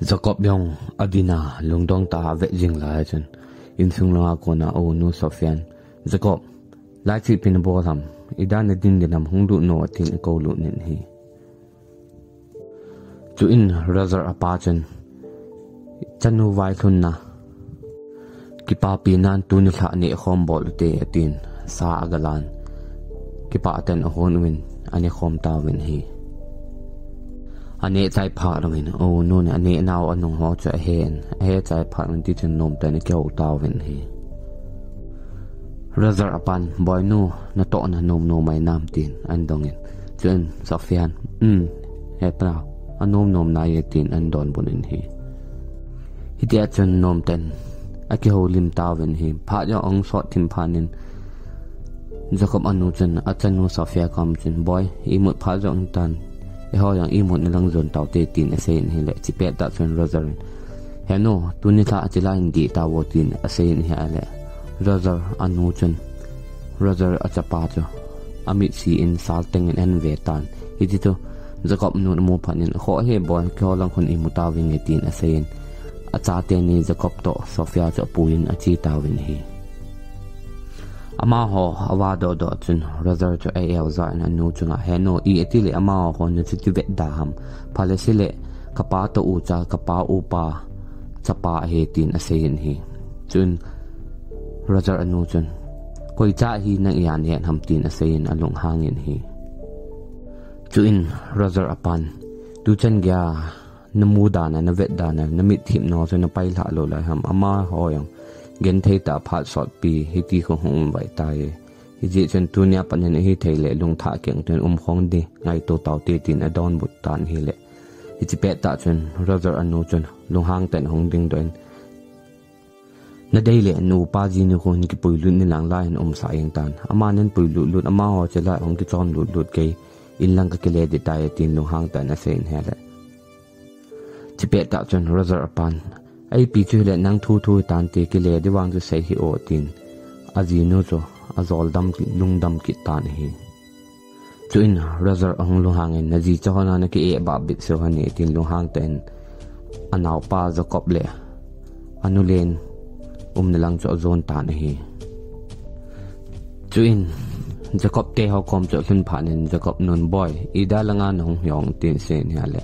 Jacob Yong Adina Lungdong ta ve jing la chen in sung la ko na o nu Sofian Jacob lai chi pin bo lam idan din dinam hungdu no tin ko lu nin hi chu in razar apa chen chanu vai thun na ki pa pi nan tu ni kha ni khom bol te tin sa agalan ki pa ten hon win ani khom ta win hi ane chai pha rawin o no ne ane naw anong ho cha hen he chai pha man ti chen nom ta ni keu ta win hi razar apan boy nu na to na nom no mai nam tin an dongin chen Sofian he pra anom nom na ye tin an don bunin hi hitia chen nom ten aki ho lim ta win hi pha ja ong so tim phanin Jacob anu chen achanu Sofia kam chen boy i mut pha jong tan e ho yang i mut nilang zon taw te tin asen hi le chi pe ta chen razar heno tuni tha achila indi ta wo tin asen hi ale razar anu chen razar achapa cho amit si in salteng in en vetan idito Jacob nu mo phanin kho he boy kho lang khon i muta wing e tin asen acha te ni Jacob to Sofia cho puin achi ta win hi ama ho awa do chun razar cho al za na nu chunga heno I etile ama ho ne chitu ve da ham phale sile kapa to u cha kapa u pa chapa he tin asen hi chun razar anu chun koi cha hi nang yan hen ham tin asen alung hangin hi chuin razar apan tu chen gya namu dana na vet dana namit thim no chun pai la lo la ham ama ho yang gen thei ta phat sot pi hi ti ko hong vai ta ye hi ji chen tu nya pan ne hi thei le lung tha keng ten khong de ngai to taw te tin adon but tan hi le hi chi pe ta chen razar anu chen lung hang ten hong ding doin na dei le nu pa ji ni ko ni ki pui lu ni lang la in sa yeng tan ama nen pui lu lut ama ho chela hong ki chon lut lut ke in lang ka ke le de ta ye tin lung hang tan na sen he le chi pe ta chen razar apan ai pi chu le nang thu tan te ki le de wang ju sei hi o tin aji no cho azol dam ki lung dam ki tan hi chuin razar ong lu hangin na ji chona na ki e ba bit so hani tin lu hang ten anaw pa Jacob le anulen na lang cho zon tan hi chuin Jacob te ho kom cho thun phanin Jacob non boy ida langa nong yong tin sen ha le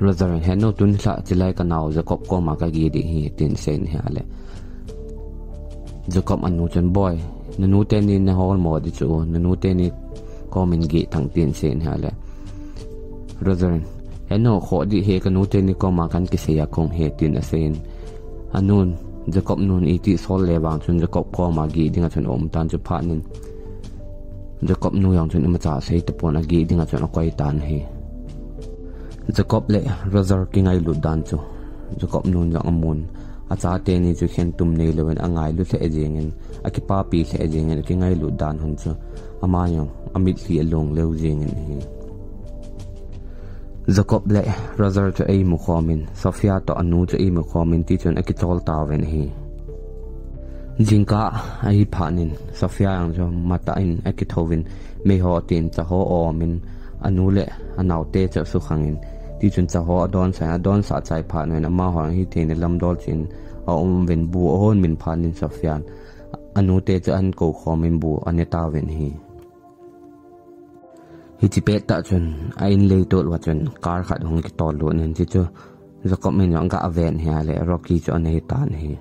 razar heno tun sa chilai kanaw Jacob ko ma ka gi di hi tin sen ha le Jacob anu chen boy nanu te ni na hol mo di chu nanu te ni ko min gi thang tin sen ha le razar heno kho di he kanu te ni ko ma kan ki se ya kong he tin asen anun Jacob nun iti sol le wang chun Jacob ko ma gi dinga chun om tan chu phanin Jacob nu yang chun ima cha sei te pon agi dinga chun akoi tan hi Jacob le razar ki ngai lu dan chu Jacob nun yang amun acha te ni chu khen tum nei lewen angai lu the jengin akipa pi the jengin ki ngai lu dan hun chu ama yong amit li along leu jengin hi Jacob le razar cho ei mu khomin Sofia to anu cho ei mu khomin ti chun akitol tawen hi jingka ai phanin Sofia ang cho mata in akithovin me ho tin cha ho o min anu le anaw te cha su khangin ti chun cha ho adon sa chai pha nen ama ho hi te ne lam dol chin a ven bu hon min phanin Sofia anu te cha an ko khomin bu ane tawen hi hi chi pe ta chun a in le to wa chun kar khat hong ki tol lo nen chi chu Jacob min yang ga aven he le Rocky chu an he tan hi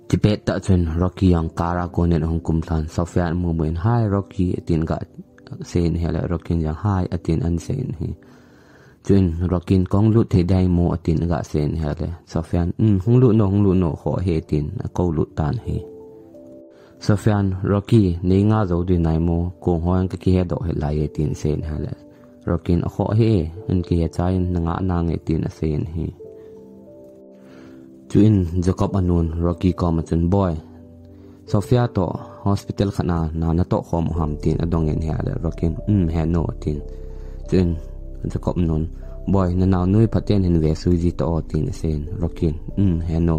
chi pe ta chun Rocky yang kara ko nen hong kum than Sofia mu men hai Rocky tin ga sen he le Rocky yang hai atin an sen hi chun Rocky kong lu the dai mo atin ga sen he le Sofia hong lu no kho he tin ko lu tan hi Sofian Rocky nei nga zo di nai mo ko hoang ki he do he lai tin sen hala Rokin a kho he an ki he chain nga na nge tin a sen hi chuin Jacob anun Rocky ko ma chun boy Sofia to hospital khana na to khom ham tin adong en hala Rokin he no tin chuin Jacob nun boy na naw nui phaten hin ve sui ji to tin sen Rokin he no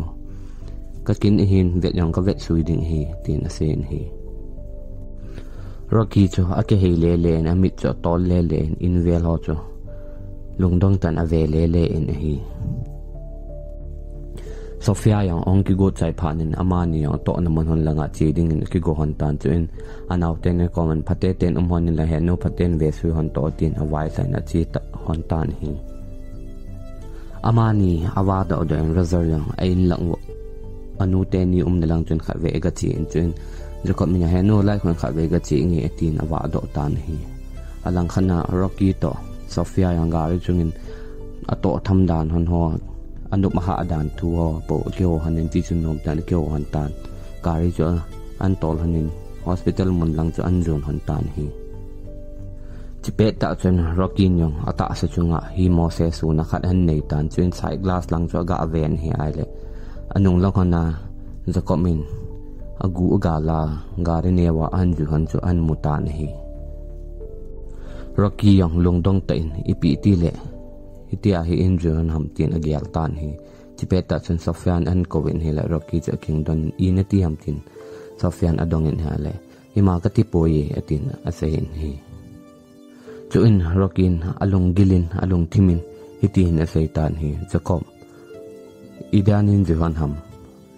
kakin hin vet yang ka vet sui ding hi tin asen hi Rocky cho ake he le na mit cho tol le in vel ho cho lungdong tan ave le in hi Sophia yang ong ki go chai phanin amani yang to na mon hon langa chi ding in ki go hon tan chuin anau ten ne common phate ten hon la he no phaten ve su hon to tin awai sai na chi ta hon tan hi amani awa da oda en razar yang ain lang anu te ni na lang chun kha ve ga chi in chuin Jacob minya he no lai khon kha ve ga chi ngi etin awa do tan hi alang khana Rocky to Sophia yang gari chungin ato tham dan hon ho anup maha adan tu ho po kyo hanin ti chun nom tan kyo han tan gari cho an tol hanin hospital mun lang cho an zon han tan hi chipe ta chun Rocky nyong ata sa chunga hi mo se su na khat han nei tan chuin sai glass lang cho ga ven hi ai le anung lang hona Jacob min agu ga la gari newa an ju han cho an mutan hi Rocky yang lungdong tain ipi ti le itia hi injuan ham tin agial tan hi chipeta chun Sophian an kowin hi la Rocky cha kingdom inati ham tin Sophian adongin ha le ima ka ti poye atin asein hi chuin Rockin alung gilin alung thimin hitin aseitan hi Jacob idanin juhan ham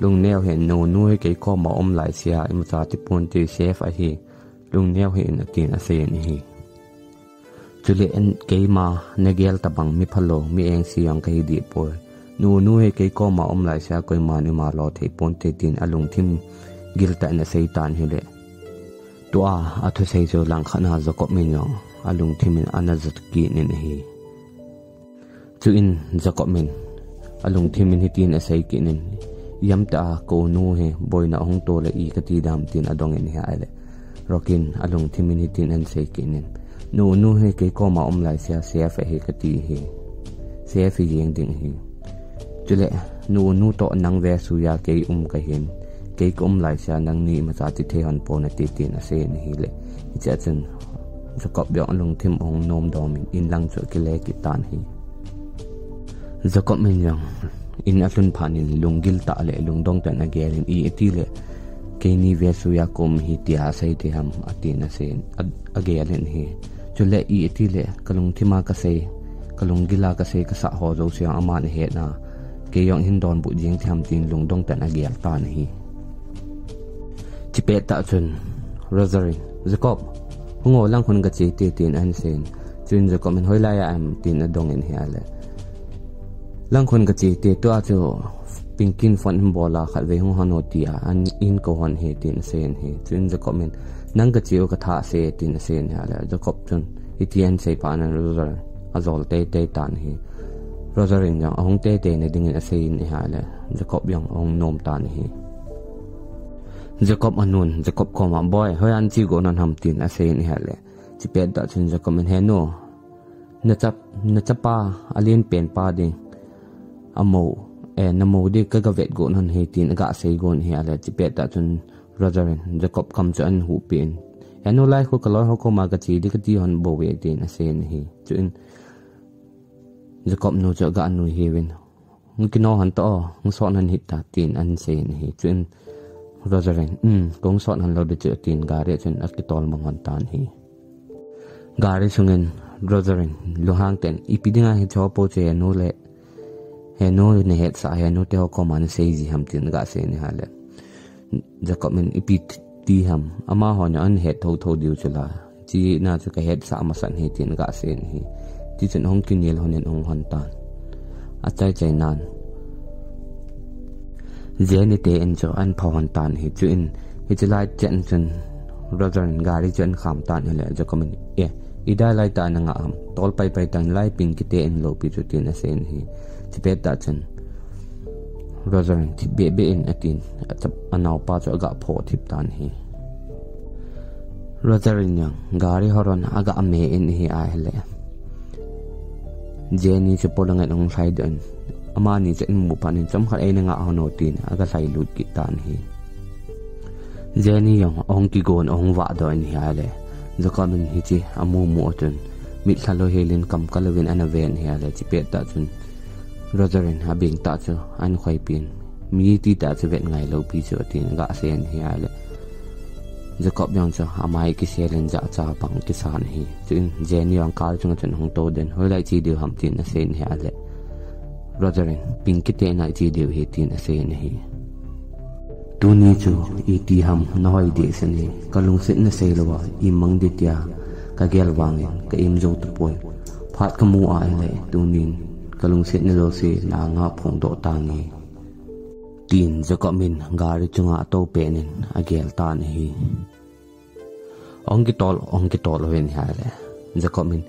lung neo hen no nuai ke ko ma om lai sia imcha ti pon ti chef a hi lung neo hen atin asein hi chule en keima negel tabang mi phalo mi eng siang kai di poi nu he ke ko ma om lai sia koi ma ni ma lo the pon te tin alung thim gil ta na seitan hi le to a athu sei jo lang khana Jacob min yo alung thimin anazat ki nin hi chu in Jacob min alung thimin hitin asai ki nin yam ta ko nu he boina hong to le i ka ti dam tin adong en hi ale Rockin alung thimin hitin an sei ki nin nu he ke ko ma om lai sia CF he ka ti hi CF yeng ding hi chule nu to nang ve su ya ke ka hin ke kom lai sia nang ni ma cha ti the han po na ti tin ase ni hi le cha chen Jacob byong lung thim ong nom dom in lang chu ke le ki tan hi Jacob min yang in atlun phanin lungil ta le lungdong ta na gelin i ti le ke ni ve su ya kom hi ti a sai ti ham atin ase agelin hi chule i ti le kalung thima ka se kalung gila ka se ka sa ho zo sia aman he na ke yong hin don bu jing tham tin lungdong ta na gel tan hi chipe ta chun Rosary Jacob hungo lang hun ga chi ti tin an sen chun Jacob min hoila ya am tin adong en hiale lang hun ga chi ti to a chu pinkin fon bola khat ve hu hano ti an in ko hon he tin sen he chun Jacob min nang ga chi o ka tha se tin sen hiale Jacob chun itian sei pa na Rosary azol te tan hi Rosary yang ong te ne ding a sein hiale Jacob yang ong nom tan hi Jacob anun Jacob koma boy hoy an chi go nan ham tin ase ni hale chi pe da chin Jacob men heno na chapa alien pen pa ding amo namo de ka ga vet go nan he tin ga sei gon he ale chi pe da chun Rosarin Jacob kam chan hu pen eno lai ko kalor ho ko ma ga chi de ka ti hon bo we tin ase ni hi chun Jacob no cha ga anu he wen ngkino han to ngson han hit ta tin an se ni hi chun Rosarin kong sot han lo de che tin gari chen akitol mangon tan hi gari sungen Rosarin lohang ten ipidinga he chopo che no le he no ne het sa he no te ho ko man sei ji ham tin ga se ni hale Jacob min ipit ti ham ama ho nya an het tho diu chula chi na chu ka het sa ma san he tin ga se ni ti chen hong kinil honen ong hon tan achai chai nan Jenny te en cho an phawon tan hi chuin hi chlai chen chen Rosarin gari chen kham tan hele jo komin ida lai ta na nga am tol pai tan lai ping ki te en lo pi chu tin asen hi chipe ta chen Rosarin ti be in atin achap anau pa cho ga pho thip tan hi Rosarin yang gari horon aga ame in hi a hele Jenny chu polang an ong sai den amani chen mu panin cham khat ai nga hono tin aga sai lut ki tan hi Jenny yang ong ki gon ong wa do ni hale Jacob hi chi amu mu otun mit thalo helin kam kalawin anaven hi hale chi pet ta chun Rosarin habing ta chu an khoi pin mi ti ta chu vet ngai lo pi chu tin ga sen hi hale Jacob yang chu amai ki selen ja cha pang ki san hi chin Jenny yang kal chung chen hong to den hoi lai chi diu ham tin a sen hi hale rodarin pinkite na chi deu he tin ase na hi tuni chu iti ham noi de sani kalung sit na seilawa imang ditya ka gelwangin ka imjo tu poi phat kamu a le tunin kalung sit na lo se na nga phong do tangi tin jakomin gari chunga to penin agel tan hi ongki tol wen ha le jakomin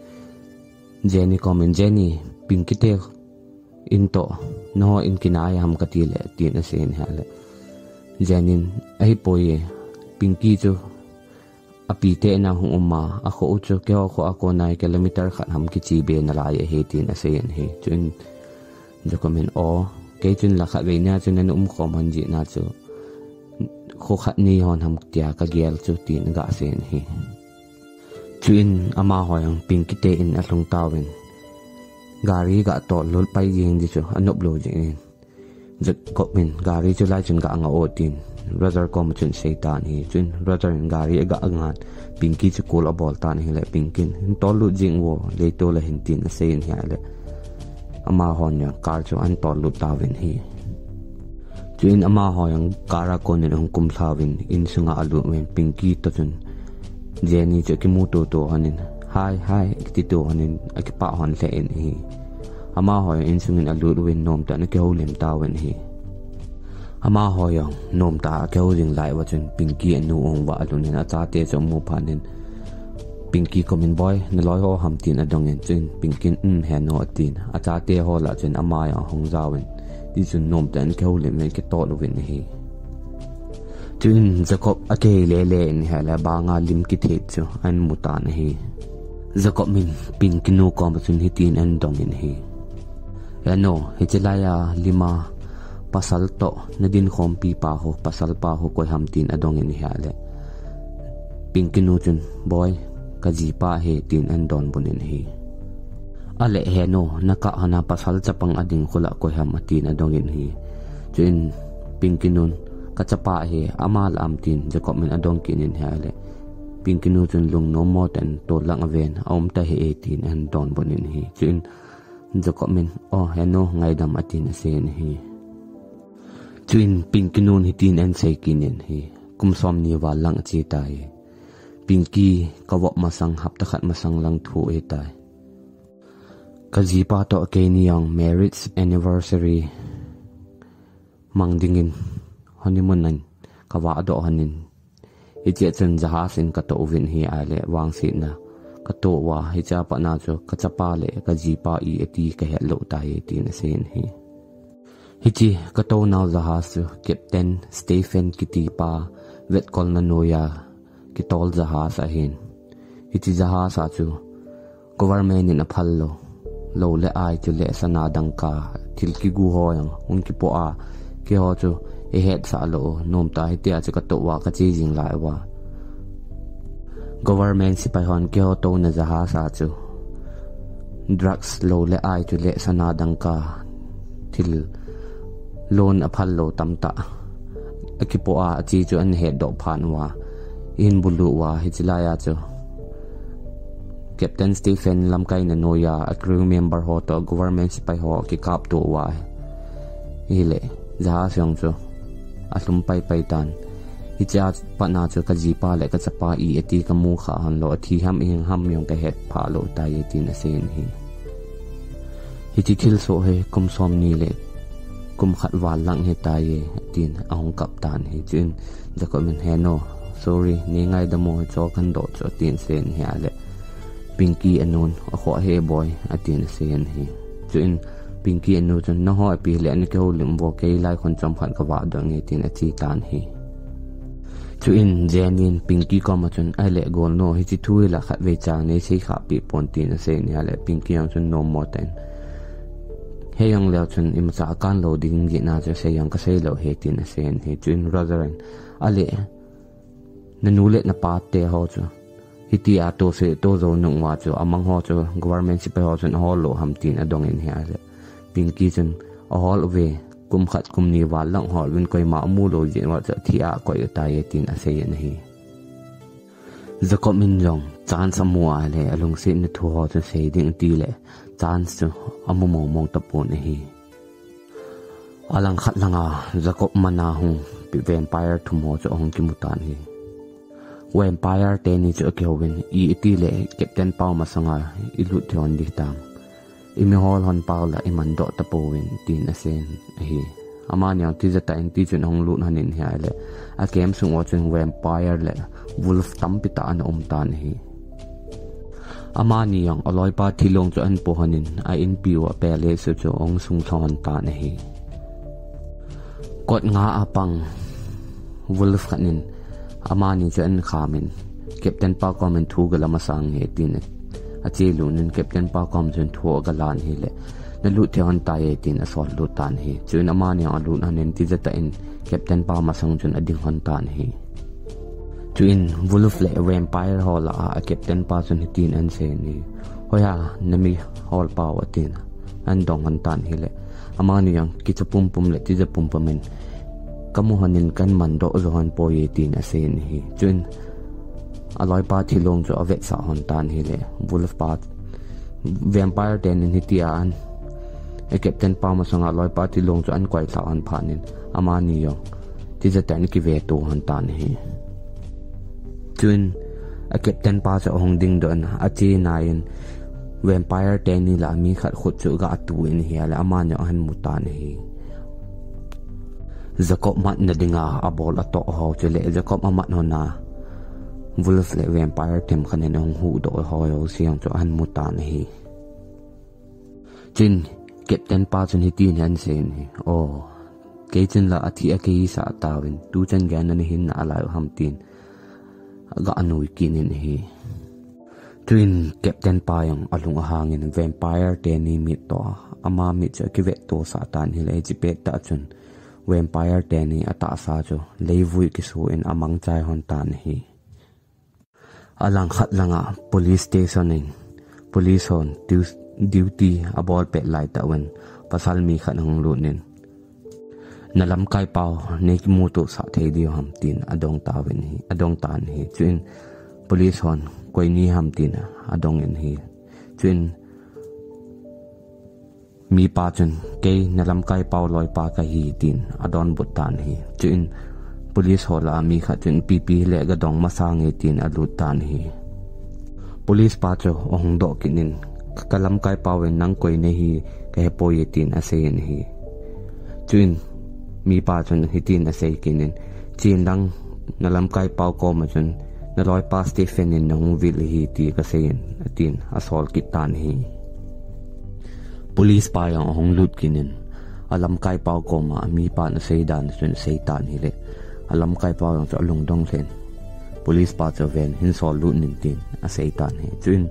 Jenny pinkite into no in kinaya ham katile tin asen ha le Jenin ai poye pinki chu apite na hung uma ako ucho ke ako nai kilometer khat ham ki chi be na lai he tin asen he chun jakomin o ke chun la kha ve na chun na khom han ji na chu kho khat ni hon ham tia ka gel chu tin ga sen hi chuin ama hoyang pinkite in alung tawin gari ga to lol pai jing ji chu anop lo jing Jacomin gari chu lai chun ga anga o tin brother ko mu chun seitan hi chun brother gari ga angat pinki chu kol abol tan hi le pinkin to lu jing wo le to la hin tin asen hi le ama hon ya kar chu an to lu tawin hi chuin ama hoyang kara ko ne hong kum thlawin in sunga alu men pinki to chun Jenny chu ki mu to hanin hai ki to hanin akipa hon le en hi ama hoy in sungin alu win nom ta na ke holim tawen hi ama hoyang nom ta ke holing lai wa chun pinki anu ong wa alunin acha te chu mu phanin pinki common boy na loi ho ham tin adongin chun pinkin he no tin acha te ho la chun ama ya hong zawin ti chun nom ta na ke holim me ke to win hi chun Jacob ake le in hala ba nga lim ki the chu an mutan hi Jacob min pinkinu ko chun hitin an dongin hi ano hichilaya lima pasal to nadin khompi pa ho pasal pa ho koi hamtin adongin hiale pinkinu chun boy kaji pa he tin an don bunin hi ale he no naka hana pasal chapang ading khula koi ham atin adongin hi chuin pinkinun kachapa he amal amtin jakomin adong kinin hiale pinkinu chun lung no mo ten to lang aven aum ta he tin an don bunin hi chuin Jacomin heno ngai dam atin asen hi chuin pinkinun hitin an sei kinin hi kumsom ni wa lang chi tai pinki kawok masang hapta khat masang lang thu e tai kajipa to ke ni yang marriage anniversary mangdingin honeymoon nan kawa do hanin ichi chen jahasin ka to win hi ale wang si na kato wa hicha pa na cho kachapa le kajipa I eti ka hello tai ti na sen hi hichi kato naw jahas captain Stephen Kitipa vet kol na noya kitol jahas a hin hichi jahas a chu government in aphallo lo le ai chu le sana dangka thilki gu hoyang unki po a ke ho chu e het sa lo nom ta hitia chu kato wa ka chi jing lai wa government sipai hon ke ho to na jahasa chu drugs lo le ai chu le sana dangka thil loan aphal lo tamta akipo a chi chu an he do phan wa in bulu wa hichilaya chu Captain Stephen lamkai na noya a crew member ho to government sipai ho ki kap to wa ile jahasyong chu atlum pai tan hicha pana chu kajipa le kachapa I eti kamu kha han lo thi ham ing ham yong ka het pha lo tai eti na sen hi hichi thil so he kum som ni le kum khat wal lang he tai tin ahong kap tan hi chin jakomin he no sorry ni ngai da mo cho kan do cho tin sen hi ale pinki anon a kho he boy atin sen hi chin pinki anu chun na ho pi le an ko lim bo ke lai khon chom phan ka wa dang nge tin a chi tan hi chu in Jenin pinki ko ma chun ai le gol no hi chi thui la khat ve cha ne sei kha pi pon tin a se ni ale pinki yang chun no mo ten he yang le chun im cha kan lo ding gi na cha se yang ka sei lo he tin a sen hi chun rather ale na nu le na pa te ho chu hiti a to se to zo nung wa chu amang ho chu government si pe ho chun ho lo ham tin a dong in he ale pinki chun a hol ve kum khat kum ni wa lang hol win koi ma mu lo je wa cha thia koi ta ye tin a se yen hi zakomin long chan samua le alung se ni thu ho chu se ding ti le chance chu amu mo mong ta pon hi alang khat langa Jacob mana hung pi vampire thumo cho hong kimutan hi vampire te ni cho kewin I ti le captain pau masanga ilu thon di tam imi hol hon paula iman do tapowin tin asen hi amanya ti jata in ti chun hong lut hanin hi ale a kem sung o chung vampire le wolf tam pita an tan hi amani yang aloi pa thilong cho an po hanin a in piwa pele so cho ong sung thon tan hi kot nga apang wolf khanin amani cho an khamin captain pa comment thu gala masang he tin achi lunin captain pa kom chen thu galan hi le na lu thon tai tin asol lu tan hi chun amani alu nanen ti jata in captain pa masang chun ading hon tan hi chuin wolf le vampire hol a captain pa chun tin an se ni hoya nami hol pa watin an dong hon tan hi le amani yang kichapum pum le ti japum pamen kamuhanin kan mando zohan po ye tin asen hi chun aloi pa thilong cho avet sa hon tan hi le wolf pa vampire ten in hitia an e captain pa ma sanga aloi pa thilong cho an kwai sa an phanin amani yo ti jatan ki ve to hon tan hi chun a captain pa cho hong ding don a chi nain vampire ten ni la mi khat khut chu ga tu in hi ala amani han mutan hi Jacob mat na dinga abol ato ho chele Jacob amat no na wolf le vampire tem khanen hong hu do ho yo siang cho an mutan hi chin captain pa chun hi tin han sen hi o ke chin la athi a ke sa tawin tu chan gan na hin na alai ham tin ga anui kinin hi twin captain pa yang alung hangin vampire te ni mi to ama mi cha ki ve to sa tan hi le ji pe ta chun vampire te ni ata sa cho leivui ki su in amang chai hon tan hi alang khat langa police station in police on duty abol pe lai ta wen pasal mi khan hong lunin nalam kai pau ne ki mu to sa thei di ham tin adong ta wen hi adong tan hi chuin police on koi ni ham tin adong in hi chuin mi pa chun ke nalam kai pau loi pa ka hi tin adon butan hi chuin police hola mi kha chun pp le ga dong masang e tin alut tan hi police pa cho ong do kinin kalam kai pawen nang koi ne hi ka po ye tin asen hi chuin mi pa chun hi tin ase kinin chin dang nalam kai pau ko ma chun na loi pa Stephen in nong vil hi ti ka sen atin asol kitan hi police pa yang ong lut kinin alam kai pau ko ma mi pa na sei dan chun sei tan hi le alam kai pau yang cho lung dong sen police pa cho ven hin sol lut nin tin a sei tan he chuin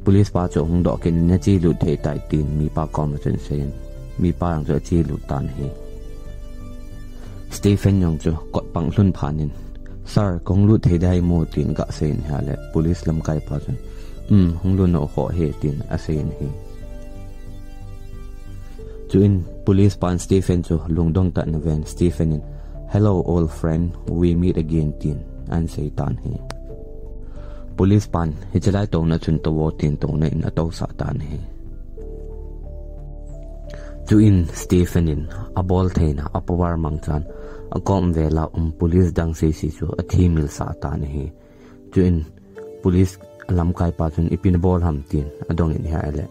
police pa cho hong do kin na chi lut thei tai tin mi pa kom chen sen mi pa yang cho chi lut tan he Stephen yang cho kot pang hlun phanin sir kong lut thei dai mo tin ka sen ha le police lam kai pa chen hong lu no kho he tin a sen he chuin police pan Stephen cho lung dong ta na ven Stephen in hello old friend we meet again tin an say tan he police pan hi chalai to na chun to wo tin to na in ato sa tan he chuin Stephen in abol theina apawar mangchan akom vela police dang se si chu athimil sa tan he chuin police alam kai pa chun ipin bol ham tin adong in ha ele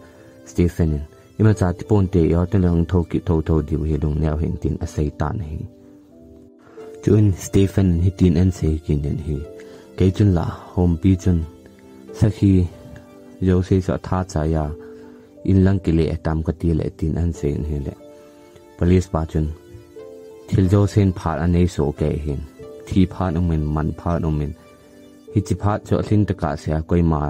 Stephen in ima cha ti pon te yo te lang thoki tho di hi lung neo hin tin a sei tan he chuin Stephen hi tin an sei kin hi ke chun la hom pi chun sakhi yo se sa tha cha ya in lang ki le tam ka ti le tin an sei hi le police pa chun thil jo sen phat anei so ke hin thi phat umen man phat umen hi chi phat cho thin ta ka sia koi ma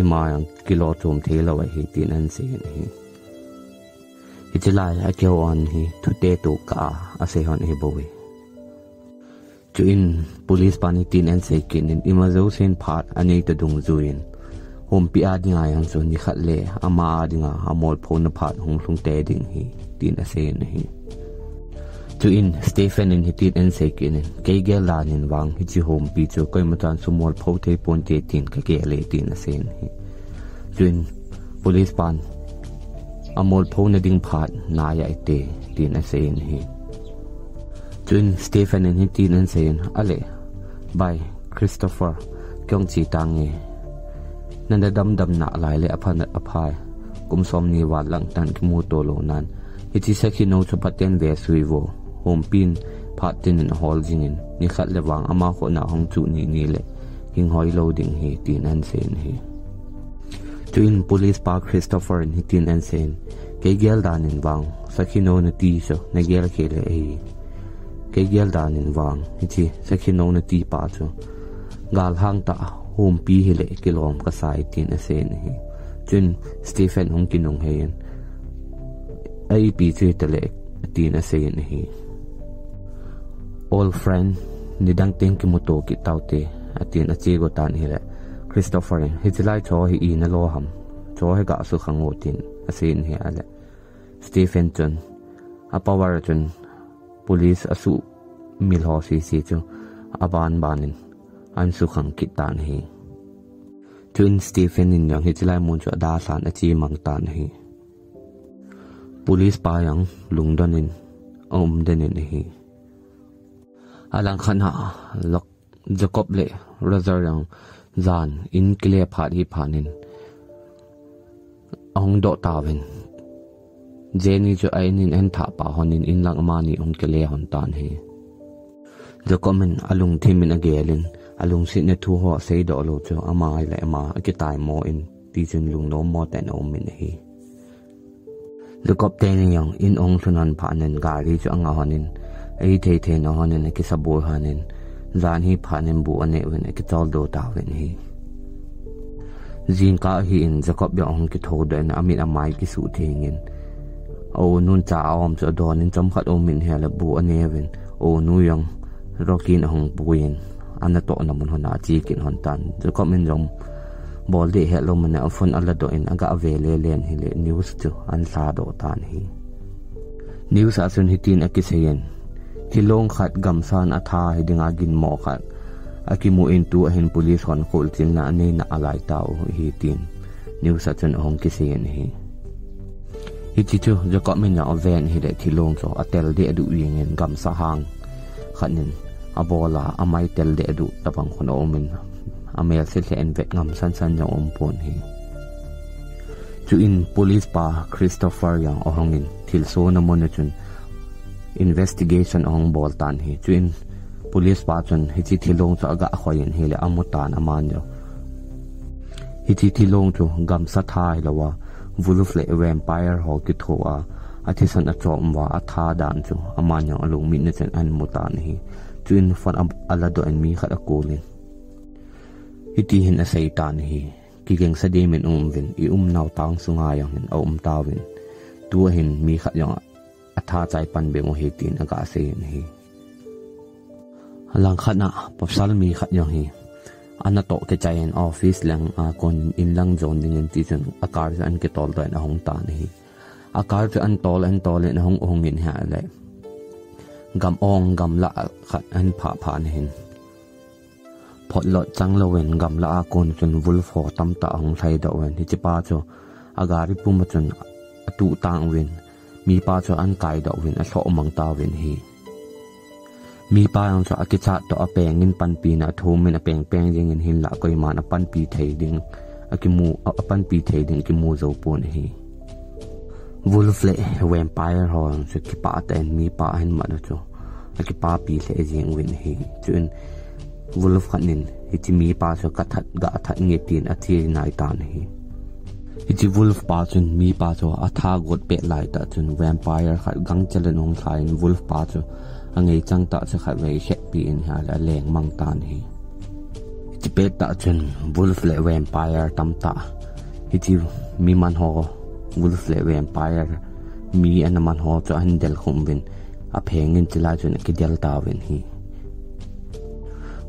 ima yang kilo chom thela wa hi tin an sei hi itilai a kyo on hi thu te to ka a se hon hi bowi chuin police pani tin an sei kin in imazo sen phat anei ta dung zuin hom pi a dinga yang chu ni khat le ama dinga amol phone phat hong hlung te ding hi tin a sen hi chuin Stephen in hi tin an sei kin in ke ge lan in wang hi chi hom pi chu koi ma tan sumol pho the pon te tin ka ke le tin a sen hi chuin police pan amol phone ding phat na ya ite tin a sein hi chuin Stephen in hi tin an sein ale by Christopher kyong chi tangi nanda dam na lai le aphan aphai kumsom ni wa lang tan ki mu to lo nan iti sakhi no chu paten ve suivo hompin phatin in hol jingin ni khat lewang ama kho na hong chu ni le king hoi loading hi tin an sen hi twin police pa Christopher in hitin an sen ke gel dan in wang sakhi no na ti so na gel ke le e ke gel dan in wang iti sakhi no na ti pa chu gal hang ta hompi hi le kilom ka sai tin a sen hi twin Stephen hong kinong hen ai pi chu tele tin a sen hi all friend ni dang teng ki moto ki taute atin a che go tan hi le Christopher hi chilai cho hi in a lo ham cho he ga su khango tin a sen hi ale Stephen chun a power chun police asu mil ho si chu aban banin an su khang ki tan hi twin Stephen in yang hi chilai mun chu da san a chi mang tan hi police pa yang lungdanin denin hi alang khana lok Jacob le razar yang zan in clear phat hi phanin ong do tawin Jenny jo ainin en tha pa honin in lang mani ong kele hon tan hi Jacob men alung thimin agelin alung sit ne thu ho sei do lo cho ama le ama ki tai mo in ti chun lung no mo ten om min hi Jacob ten yang in ong sunan phanen gari cho anga honin ei the no honin ki sabur hanin zan hi phanin bu ane wen ki chol do ta wen hi zin ka hi in Jacob ya ong ki tho den amit amai ki su thengin o nun cha om cho don in chom khat o min hela bu ane wen o nu yang rokin hong buin ana to na mun hona chi kin hon tan Jacob min jom bol de hello man a phone ala do in aga avele len hi le news chu an sa do tan hi news asun hitin akiseyen kilong khat gamsan atha hidinga gin mo khat akimu into ahin police hon khol tin na ne na alai tau hi tin new sachon hong kisen hi hichi chu Jacob min ya ven hi de thilong so atel de adu wingen gamsa hang khanin abola amai tel de adu tapang khon omin amel se le en vet ngam san jang ompon hi chu in police pa Christopher yang ohongin thilso na monachun investigation ong boltan hi chuin police pa chun hi chi thilong chu aga khoin hi le amutan aman jo hi chi thilong chu gam sa thai lawa wolf le vampire ho ki thoa athisan a chom wa atha dan chu aman yang alung min chen an mutan hi chuin fan ala do en mi khat akolin hi ti hin a seitan hi ki geng sa de min vin I naw tang sunga yang hin tawin tu hin mi khat yang atha chai pan be mo hitin aga sen hi alang khana popsal mi khat yang hi ana to ke chain office lang a kon in lang zone ding ti chun akar an ke tol da na hong tan hi akar chu an tol na hong in ha le gam ong gam la khat an pha hin phot lot chang lo wen gam la a kon chun wolf ho tam ta hong thai da wen hi chi pa chu agari pum chun atu tang wen mi pa cho an kai do win a tho mang ta win hi mi pa ang cho akicha to a peng in pan pi na thum min a peng jing in hin la koi man a pan pi thei ding akimu a pan pi thei ding ki mu zo pon hi wolf le vampire ho so ki pa ten mi pa hin ma do cho aki pa pi le jing win hi chun wolf khanin hi chi mi pa so ka that ga that nge tin a thi nai tan hi iti wolf pa chun mi pa cho atha got pe lai ta chun vampire khat gang chalen ong thain wolf pa cho angei chang ta cha khat wei happy in ha la leng mang tan hi iti pe ta chun wolf le vampire tam ta iti mi man ho wolf le vampire mi an man ho cho an del khum win a phengin chila chun ki del ta win hi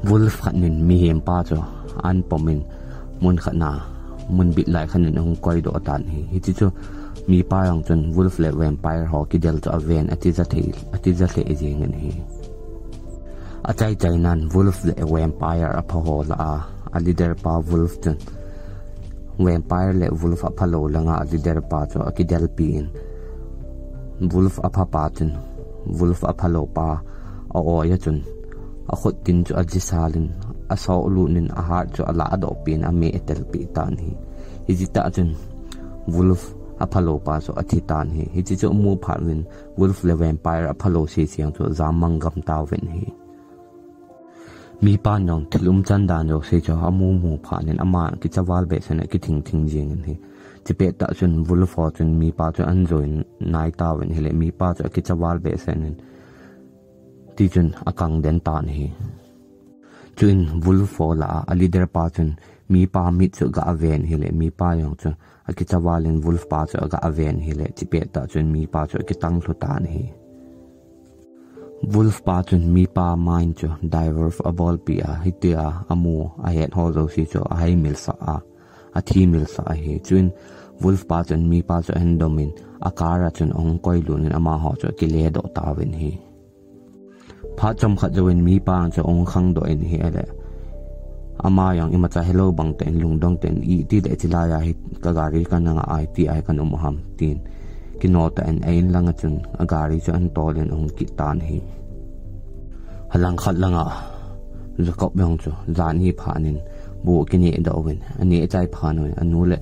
wolf khanin mi hem pa cho an pomin mun khana mun bit lai khanin hong koi do tan hi chi chu mi pa yang chun wolf le vampire ho ki del to aven ati za the jing hi a chai nan wolf le vampire a pho ho la a leader pa wolf chun vampire le wolf a phalo langa leader pa cho ki del pi in Wolf apapa chun Wolf aphalopa a oya chun a khot tin chu ajisalin a saw lunin a har chu ala ado pin a me etel pi tan hi hijita chun Wolf aphalopa so athitan hi hiji chu mu phalin Wolf le vampire aphalo si siang chu zamangam tawin hi mi pa nong thilum chandan ro se cho amu mu phanin ama ki chawal be sene ki thing jing hi chipe ta chun Wolf chun mi pa chu anjoin nai tawin hele mi pa chu ki chawal be senen ti chun akang den tan hi chun Wolf la a leader pa chun mi pa mi chu ga aven hele mi pa yong chu aki chawalin Wolf pa chu ga aven hele chipe ta chun mi pa chu ki tang thu tan hi Wolf pa chun mi pa main chu diver a ball pi a hitia amu a het ho zo si chu a hai mil sa a thi mil sa hi chun Wolf pa chun mi pa chu endomin akara chun ong koi lunin ama ho chu ki le do tawin hi pha chom khat join mi pa chu ong khang do in hi ale ama yang imacha hello bang ten lungdong ten I ti le chila ya hi kagari kananga IT ai kan umham tin kinota en ain langa chun agari chu an tolen ong ki tan hi halang khat langa Jacob yong chu zan hi phanin bu kini dawin ani chai phanoi anu le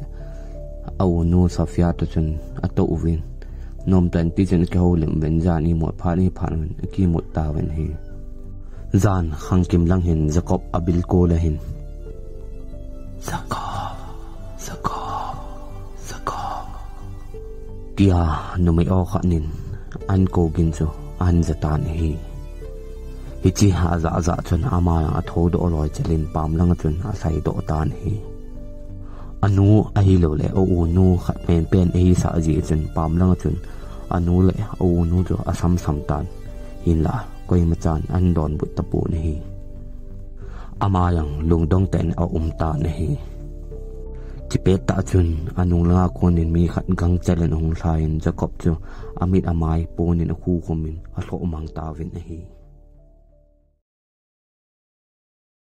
au nu Sofia to chun ato win nom tan ti chun ke holim ben zan hi mo phani phanin ki mut tawin hi zan khangkim lang hin Jacob abil ko la hin Jacob kia numai o khanin an ko gin chu an zatan hi hichi ha za chun ama a thodo loi chelin pam lang chun a sai do tan hi anu ai lo le o nu khat pen ei sa ji chun pam lang chun anu le o nu chu asam sam tan hin la koi machan an don but tapu hi ama yang lungdong ten a ta hi chipe ta chun anu la konin mi khat gang chalen ong thain Jacob chu amit amai ponin a khu khomin a thlo mang ta vin hi